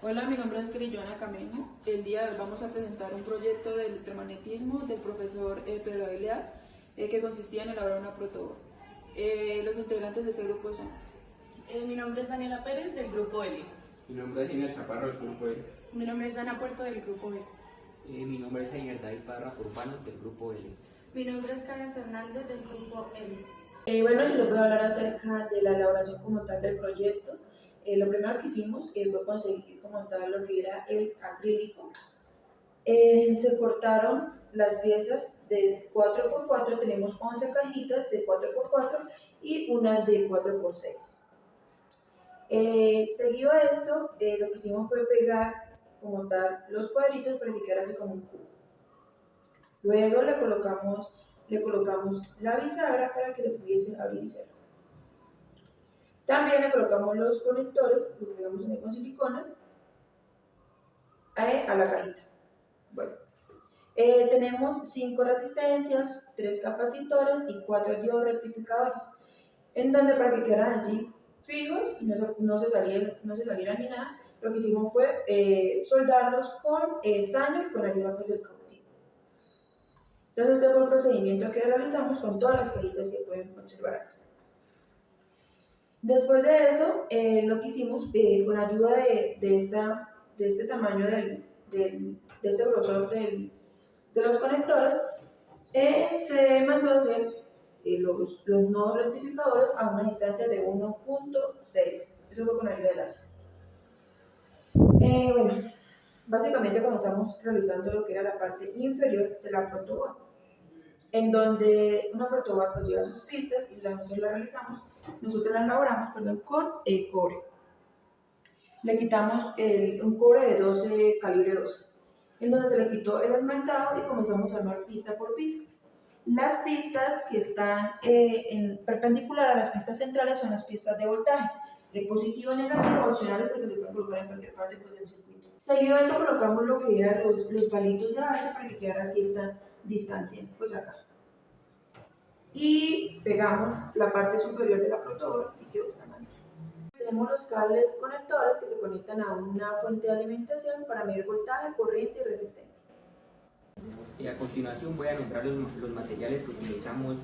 Hola, mi nombre es Joana Camejo. El día de hoy vamos a presentar un proyecto de electromagnetismo del profesor Pedro Aguilar, que consistía en elaborar una protoboard. Los integrantes de este grupo son... Mi nombre es Daniela Pérez del grupo L. Mi nombre es Ginés Chaparro del grupo L. Mi nombre es Dana Puerto del grupo B. Mi nombre es Javier David Parra Urbano del grupo L. Mi nombre es Karen Fernández del grupo L. Bueno, yo les voy a hablar acerca de la elaboración como tal del proyecto. Lo primero que hicimos fue conseguir como tal lo que era el acrílico. Se cortaron las piezas de 4x4, tenemos 11 cajitas de 4x4 y una de 4x6. Seguido a esto, lo que hicimos fue pegar como tal los cuadritos para que quedara así como un cubo. Luego le colocamos la bisagra para que lo pudiese abrir y cerrar. También le colocamos los conectores, lo pegamos con silicona a la cajita. Bueno, tenemos 5 resistencias, 3 capacitores y 4 diodos rectificadores, en donde para que quedaran allí fijos y no se salieran ni nada, lo que hicimos fue soldarlos con estaño y con ayuda pues, del cautín. Entonces, este fue el procedimiento que realizamos con todas las cajitas que pueden observar acá. Después de eso, lo que hicimos con ayuda de este tamaño, de este grosor de los conectores, se mandó a hacer los nodos rectificadores a una distancia de 1.6. Eso fue con ayuda de láser. Bueno, básicamente comenzamos realizando lo que era la parte inferior de la protoboard, en donde una protoboard pues lleva sus pistas y nosotros la elaboramos con cobre. Le quitamos un cobre de 12, calibre 12, en donde se le quitó el esmaltado y comenzamos a armar pista por pista. Las pistas que están perpendicular a las pistas centrales son las pistas de voltaje, de positivo y negativo, opcionales porque se pueden colocar en cualquier parte pues, del circuito. Seguido de eso colocamos lo que eran los palitos de base para que quedara a cierta distancia, pues acá. Y pegamos la parte superior de la protoboard y quedó de esta manera. Tenemos los cables conectores que se conectan a una fuente de alimentación para medir voltaje, corriente y resistencia. A continuación voy a nombrar los materiales que utilizamos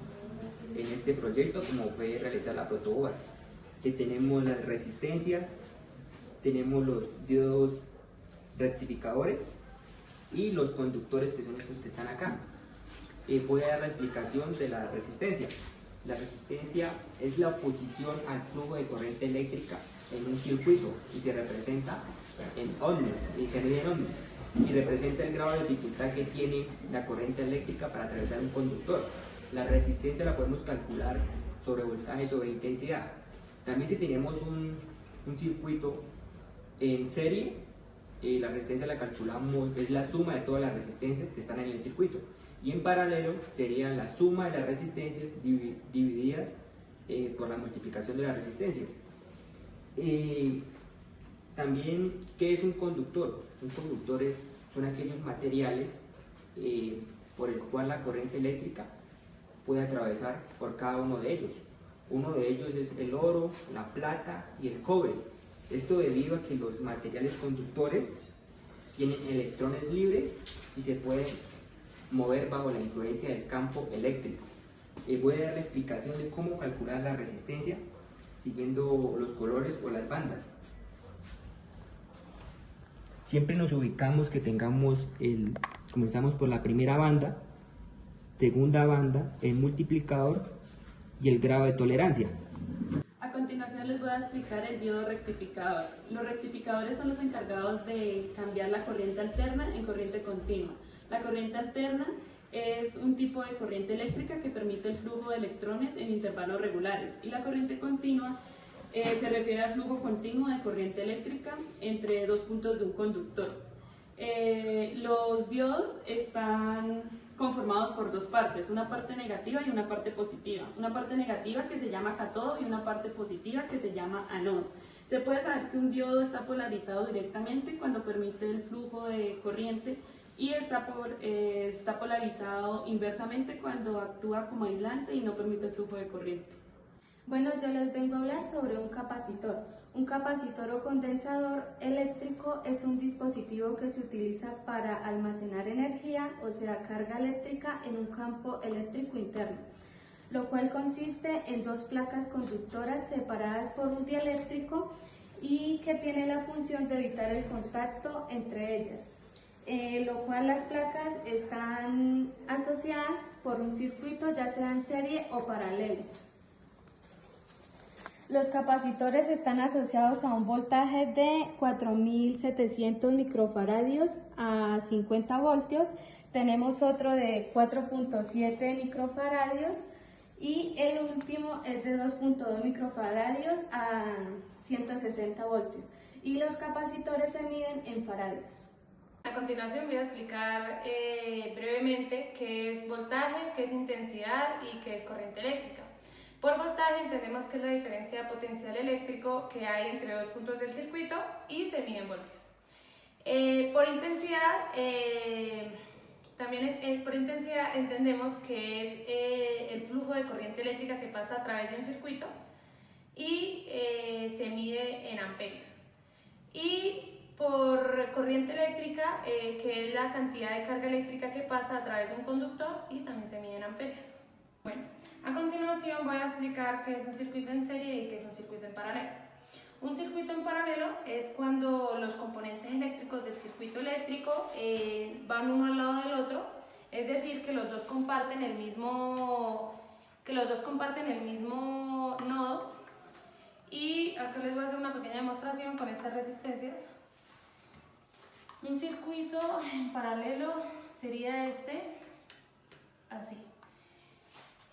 en este proyecto, como fue realizar la protoboard. Que tenemos la resistencia, tenemos los diodos rectificadores y los conductores, que son estos que están acá. Voy a dar la explicación de la resistencia. La resistencia es la oposición al flujo de corriente eléctrica en un circuito y se representa en ohmios, y se mide en ohmios, y representa el grado de dificultad que tiene la corriente eléctrica para atravesar un conductor. La resistencia la podemos calcular sobre voltaje, sobre intensidad. También si tenemos un circuito en serie, la resistencia la calculamos, es la suma de todas las resistencias que están en el circuito. Y en paralelo sería la suma de las resistencias divididas por la multiplicación de las resistencias. También, ¿qué es un conductor? Un conductor son aquellos materiales por el cual la corriente eléctrica puede atravesar por cada uno de ellos. Uno de ellos es el oro, la plata y el cobre. Esto debido a que los materiales conductores tienen electrones libres y se pueden mover bajo la influencia del campo eléctrico. Voy a dar la explicación de cómo calcular la resistencia siguiendo los colores o las bandas. Siempre nos ubicamos que comenzamos por la primera banda, segunda banda, el multiplicador y el grado de tolerancia. A continuación les voy a explicar el diodo rectificador. Los rectificadores son los encargados de cambiar la corriente alterna en corriente continua. La corriente alterna es un tipo de corriente eléctrica que permite el flujo de electrones en intervalos regulares, y la corriente continua se refiere al flujo continuo de corriente eléctrica entre dos puntos de un conductor. Los diodos están conformados por dos partes, una parte negativa y una parte positiva. Una parte negativa que se llama cátodo y una parte positiva que se llama ánodo. Se puede saber que un diodo está polarizado directamente cuando permite el flujo de corriente, y está polarizado inversamente cuando actúa como aislante y no permite el flujo de corriente. Bueno, yo les vengo a hablar sobre un capacitor. Un capacitor o condensador eléctrico es un dispositivo que se utiliza para almacenar energía, o sea, carga eléctrica en un campo eléctrico interno, lo cual consiste en dos placas conductoras separadas por un dieléctrico y que tiene la función de evitar el contacto entre ellas, lo cual las placas están asociadas por un circuito ya sea en serie o paralelo. Los capacitores están asociados a un voltaje de 4700 microfaradios a 50 voltios. Tenemos otro de 4.7 microfaradios y el último es de 2.2 microfaradios a 160 voltios. Y los capacitores se miden en faradios. A continuación voy a explicar brevemente qué es voltaje, qué es intensidad y qué es corriente eléctrica. Por voltaje entendemos que es la diferencia de potencial eléctrico que hay entre dos puntos del circuito y se mide en voltios. Por intensidad entendemos que es el flujo de corriente eléctrica que pasa a través de un circuito y se mide en amperios. Y por corriente eléctrica, que es la cantidad de carga eléctrica que pasa a través de un conductor y también se mide en amperios. Bueno, a continuación voy a explicar qué es un circuito en serie y qué es un circuito en paralelo. Un circuito en paralelo es cuando los componentes eléctricos del circuito eléctrico van uno al lado del otro, es decir, que los dos comparten el mismo nodo. Y acá les voy a hacer una pequeña demostración con estas resistencias. Un circuito en paralelo sería así.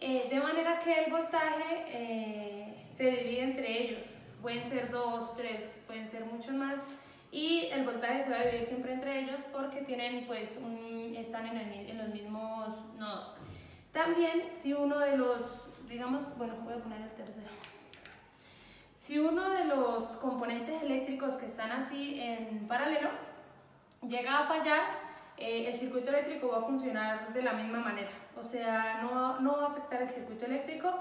De manera que el voltaje se divide entre ellos. Pueden ser 2, 3, pueden ser muchos más. Y el voltaje se va a dividir siempre entre ellos porque tienen, están en los mismos nodos. También, si uno de los, voy a poner el tercero. Si uno de los componentes eléctricos que están así en paralelo llega a fallar, el circuito eléctrico va a funcionar de la misma manera. O sea, no va a afectar el circuito eléctrico,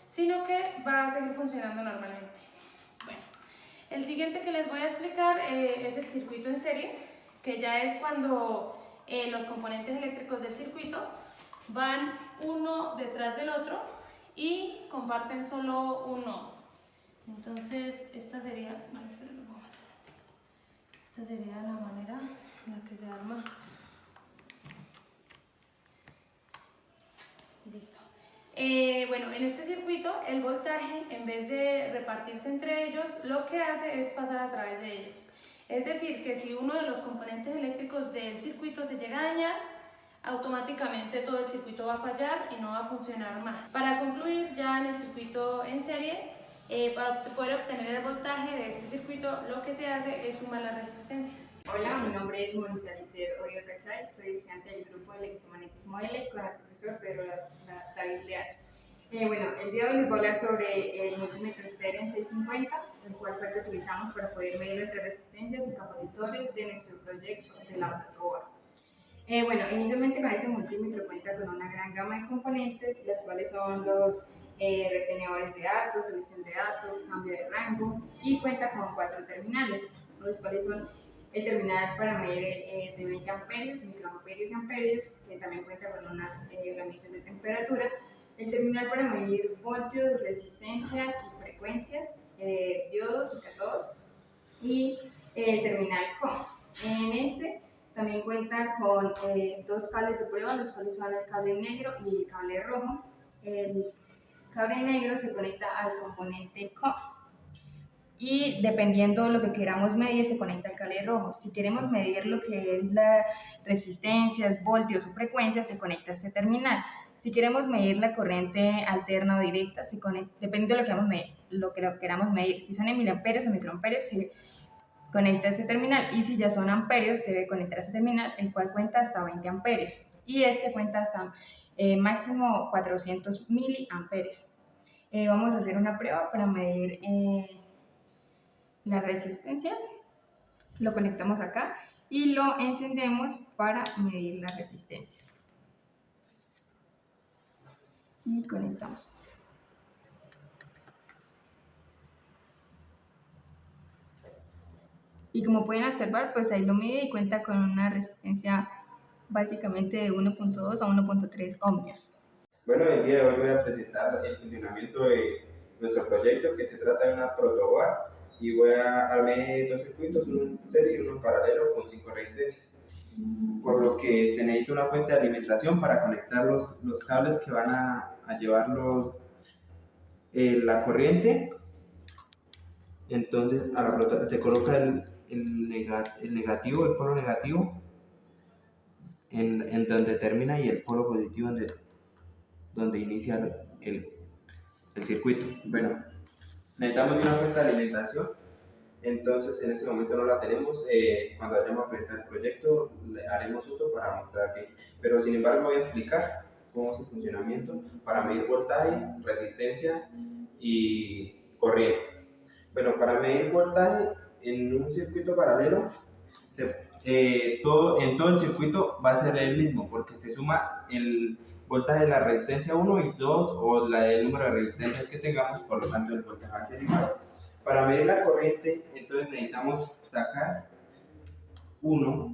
sino que va a seguir funcionando normalmente. Bueno, el siguiente que les voy a explicar es el circuito en serie, que ya es cuando los componentes eléctricos del circuito van uno detrás del otro y comparten solo un nodo. Entonces, esta sería la manera en la que se arma. Listo. Bueno, en este circuito el voltaje, en vez de repartirse entre ellos, lo que hace es pasar a través de ellos. Es decir, que si uno de los componentes eléctricos del circuito se llega a dañar, automáticamente todo el circuito va a fallar y no va a funcionar más. Para concluir, ya en el circuito en serie, para poder obtener el voltaje de este circuito, lo que se hace es sumar las resistencias. Hola, mi nombre es Mónica Liceo Oriol Cachay, soy estudiante del grupo de electromagnetismo ELE con el profesor Pedro David Leal. Bueno, el día de hoy les voy a hablar sobre el multímetro Stereo 650, el cual fue el que utilizamos para poder medir nuestras resistencias y capacitores de nuestro proyecto de la protoboard. Bueno, inicialmente con ese multímetro cuenta con una gran gama de componentes, las cuales son los retenedores de datos, selección de datos, cambio de rango, y cuenta con 4 terminales, los cuales son el terminal para medir de 20 amperios, microamperios y amperios, que también cuenta con una medición de temperatura, el terminal para medir voltios, resistencias y frecuencias, diodos y cátodos, y el terminal COM. En este también cuenta con 2 cables de prueba, los cuales son el cable negro y el cable rojo. El cable negro se conecta al componente COM y dependiendo de lo que queramos medir se conecta al cable rojo. Si queremos medir lo que es las resistencias, voltios o frecuencias, se conecta a este terminal. Si queremos medir la corriente alterna o directa, dependiendo de lo que queramos medir, si son en miliamperios o microamperios, se conecta a este terminal, y si ya son amperios, se debe conectar a este terminal, el cual cuenta hasta 20 amperios, y este cuenta hasta máximo 400 miliamperios. Vamos a hacer una prueba para medir las resistencias. Lo conectamos acá y lo encendemos para medir las resistencias. Y conectamos. Y como pueden observar, pues ahí lo mide y cuenta con una resistencia básicamente de 1.2 a 1.3 ohmios. Bueno, el día de hoy voy a presentar el funcionamiento de nuestro proyecto, que se trata de una protoboard, y voy a armar dos circuitos, uno en serie y uno en paralelo con 5 resistencias. Por lo que se necesita una fuente de alimentación para conectar los cables que van a llevar la corriente. Entonces a la protoboard se coloca el negativo, el polo negativo en donde termina, y el polo positivo donde inicia el circuito. Bueno, necesitamos de una fuente de alimentación. Entonces en este momento no la tenemos. Cuando vayamos a presentar el proyecto le haremos uso para mostrar bien, pero sin embargo voy a explicar cómo es el funcionamiento para medir voltaje, resistencia y corriente. Bueno, para medir voltaje en un circuito paralelo, en todo el circuito va a ser el mismo, porque se suma el voltaje de la resistencia 1 y 2 o el número de resistencias que tengamos, por lo tanto el voltaje va a ser igual. Para medir la corriente, entonces necesitamos sacar 1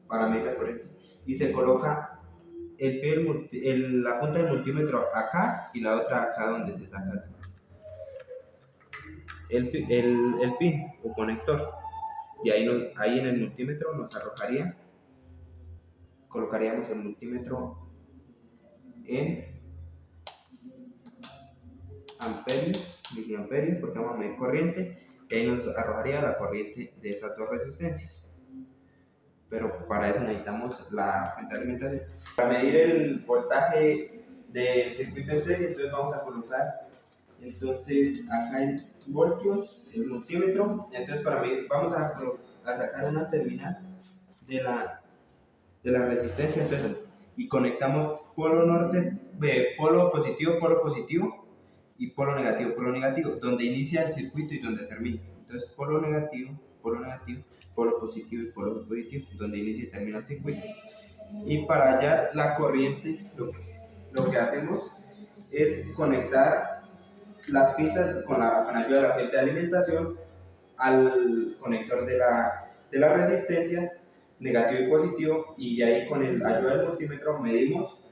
para medir la corriente, y se coloca la punta del multímetro acá y la otra acá donde se saca el pin o conector, y ahí en el multímetro nos arrojaría, colocaríamos el multímetro en amperios, miliamperios, porque vamos a medir corriente, y ahí nos arrojaría la corriente de esas dos resistencias. Pero para eso necesitamos la fuente de alimentación. Para medir el voltaje del circuito en serie, entonces vamos a colocar acá en voltios el multímetro. Entonces para medir vamos a sacar una terminal de la resistencia, entonces, y conectamos polo norte, polo positivo y polo negativo, donde inicia el circuito y donde termina. Entonces polo negativo, polo positivo y polo positivo, donde inicia y termina el circuito. Y para hallar la corriente, lo que hacemos es conectar las pinzas con ayuda de la fuente de alimentación al conector de la resistencia negativo y positivo, y de ahí con ayuda del multímetro medimos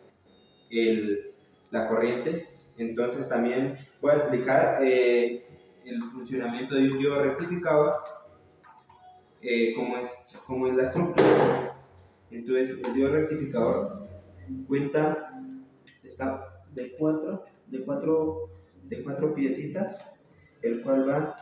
la corriente. Entonces también voy a explicar el funcionamiento de un diodo rectificador, cómo es la estructura. Entonces el diodo rectificador está de cuatro piecitas, el cual va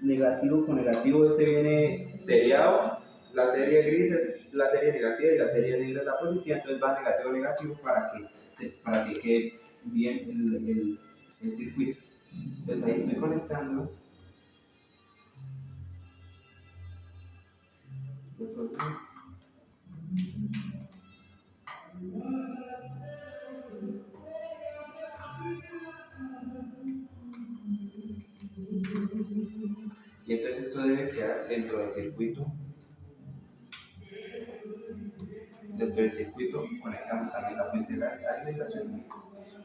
negativo con negativo. Este viene seriado, la serie gris es la serie negativa y la serie negra es la positiva, entonces va negativo para que quede bien el circuito. Entonces ahí estoy conectándolo. Y entonces esto debe quedar dentro del circuito. Dentro del circuito conectamos también la fuente de la alimentación.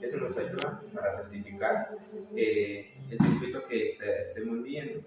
Eso nos ayuda para rectificar el circuito que estemos viendo.